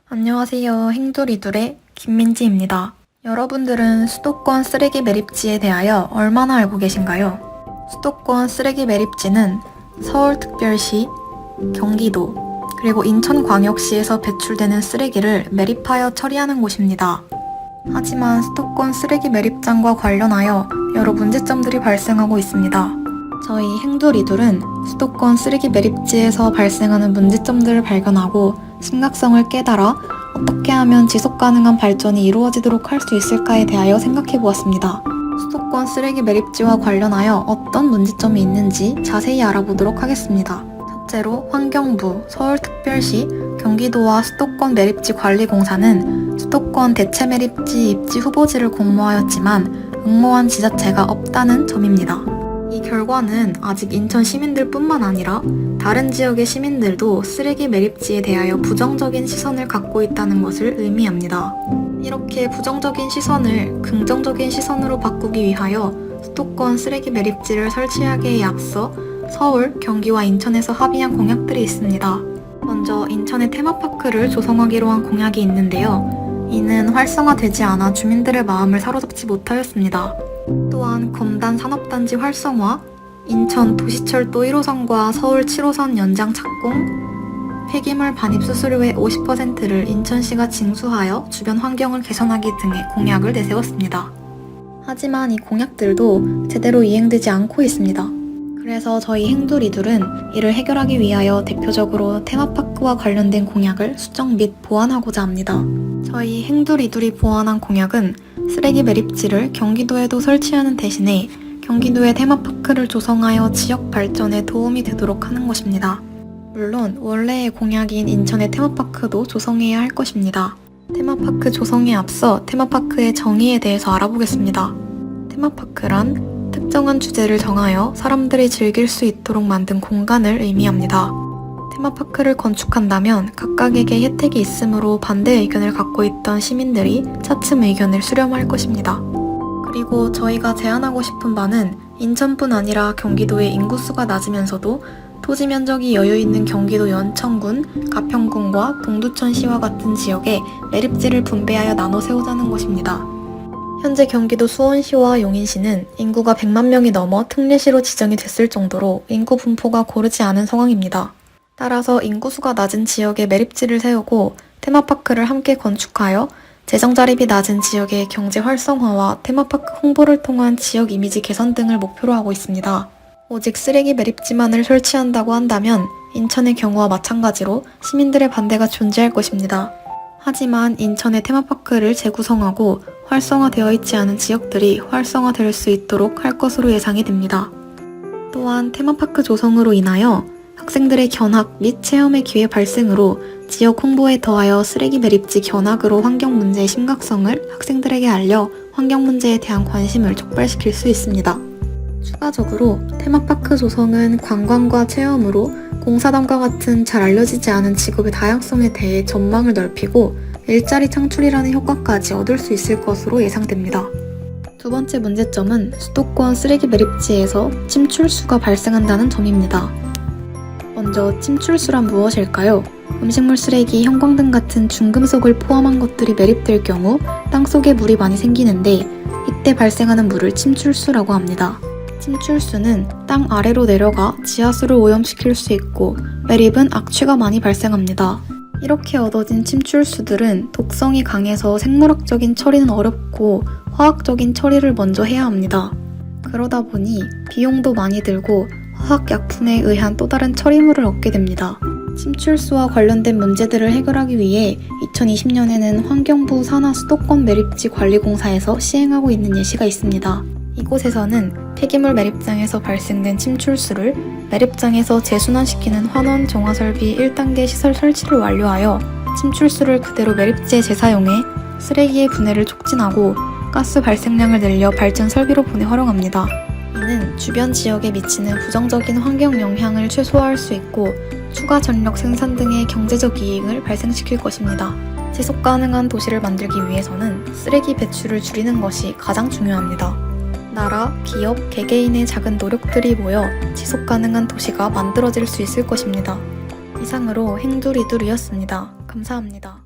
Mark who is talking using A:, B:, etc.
A: 안녕하세요. 행두리둘의 김민지입니다. 여러분들은 수도권 쓰레기 매립지에 대하여 얼마나 알고 계신가요? 수도권 쓰레기 매립지는 서울특별시, 경기도, 그리고 인천광역시에서 배출되는 쓰레기를 매립하여 처리하는 곳입니다. 하지만 수도권 쓰레기 매립장과 관련하여 여러 문제점들이 발생하고 있습니다. 저희 행두리둘은 수도권 쓰레기 매립지에서 발생하는 문제점들을 발견하고 심각성을 깨달아 어떻게 하면 지속가능한 발전이 이루어지도록 할 수 있을까에 대하여 생각해 보았습니다. 수도권 쓰레기 매립지와 관련하여 어떤 문제점이 있는지 자세히 알아보도록 하겠습니다. 첫째로 환경부, 서울특별시, 경기도와 수도권 매립지 관리공사는 수도권 대체 매립지 입지 후보지를 공모하였지만 응모한 지자체가 없다는 점입니다. 이 결과는 아직 인천 시민들 뿐만 아니라 다른 지역의 시민들도 쓰레기 매립지에 대하여 부정적인 시선을 갖고 있다는 것을 의미합니다. 이렇게 부정적인 시선을 긍정적인 시선으로 바꾸기 위하여 수도권 쓰레기 매립지를 설치하기에 앞서 서울, 경기와 인천에서 합의한 공약들이 있습니다. 먼저 인천의 테마파크를 조성하기로 한 공약이 있는데요. 이는 활성화되지 않아 주민들의 마음을 사로잡지 못하였습니다. 또한 검단 산업단지 활성화, 인천 도시철도 1호선과 서울 7호선 연장 착공, 폐기물 반입 수수료의 50%를 인천시가 징수하여 주변 환경을 개선하기 등의 공약을 내세웠습니다. 하지만 이 공약들도 제대로 이행되지 않고 있습니다. 그래서 저희 행두리둘은 이를 해결하기 위하여 대표적으로 테마파크와 관련된 공약을 수정 및 보완하고자 합니다. 저희 행두리둘이 보완한 공약은 쓰레기 매립지를 경기도에도 설치하는 대신에 경기도의 테마파크를 조성하여 지역 발전에 도움이 되도록 하는 것입니다. 물론 원래의 공약인 인천의 테마파크도 조성해야 할 것입니다. 테마파크 조성에 앞서 테마파크의 정의에 대해서 알아보겠습니다. 테마파크란 특정한 주제를 정하여 사람들이 즐길 수 있도록 만든 공간을 의미합니다. 테마파크를 건축한다면 각각에게 혜택이 있으므로 반대 의견을 갖고 있던 시민들이 차츰 의견을 수렴할 것입니다. 그리고 저희가 제안하고 싶은 바는 인천뿐 아니라 경기도의 인구수가 낮으면서도 토지 면적이 여유있는 경기도 연천군, 가평군과 동두천시와 같은 지역에 매립지를 분배하여 나눠 세우자는 것입니다. 현재 경기도 수원시와 용인시는 인구가 100만 명이 넘어 특례시로 지정이 됐을 정도로 인구 분포가 고르지 않은 상황입니다. 따라서 인구수가 낮은 지역에 매립지를 세우고 테마파크를 함께 건축하여 재정 자립이 낮은 지역의 경제 활성화와 테마파크 홍보를 통한 지역 이미지 개선 등을 목표로 하고 있습니다. 오직 쓰레기 매립지만을 설치한다고 한다면 인천의 경우와 마찬가지로 시민들의 반대가 존재할 것입니다. 하지만 인천의 테마파크를 재구성하고 활성화되어 있지 않은 지역들이 활성화될 수 있도록 할 것으로 예상이 됩니다. 또한 테마파크 조성으로 인하여 학생들의 견학 및 체험의 기회 발생으로 지역 홍보에 더하여 쓰레기 매립지 견학으로 환경 문제의 심각성을 학생들에게 알려 환경 문제에 대한 관심을 촉발시킬 수 있습니다. 추가적으로 테마파크 조성은 관광과 체험으로 공사담과 같은 잘 알려지지 않은 직업의 다양성에 대해 전망을 넓히고 일자리 창출이라는 효과까지 얻을 수 있을 것으로 예상됩니다. 두 번째 문제점은 수도권 쓰레기 매립지에서 침출수가 발생한다는 점입니다. 먼저 침출수란 무엇일까요? 음식물 쓰레기, 형광등 같은 중금속을 포함한 것들이 매립될 경우 땅속에 물이 많이 생기는데 이때 발생하는 물을 침출수라고 합니다. 침출수는 땅 아래로 내려가 지하수를 오염시킬 수 있고 매립은 악취가 많이 발생합니다. 이렇게 얻어진 침출수들은 독성이 강해서 생물학적인 처리는 어렵고 화학적인 처리를 먼저 해야 합니다. 그러다 보니 비용도 많이 들고 화학약품에 의한 또 다른 처리물을 얻게 됩니다. 침출수와 관련된 문제들을 해결하기 위해 2020년에는 환경부 산하 수도권 매립지 관리공사에서 시행하고 있는 예시가 있습니다. 이곳에서는 폐기물 매립장에서 발생된 침출수를 매립장에서 재순환시키는 환원 정화설비 1단계 시설 설치를 완료하여 침출수를 그대로 매립지에 재사용해 쓰레기의 분해를 촉진하고 가스 발생량을 늘려 발전 설비로 보내 활용합니다. 이는 주변 지역에 미치는 부정적인 환경 영향을 최소화할 수 있고 추가 전력 생산 등의 경제적 이익을 발생시킬 것입니다. 지속 가능한 도시를 만들기 위해서는 쓰레기 배출을 줄이는 것이 가장 중요합니다. 나라, 기업, 개개인의 작은 노력들이 모여 지속 가능한 도시가 만들어질 수 있을 것입니다. 이상으로 행두리둘이었습니다. 감사합니다.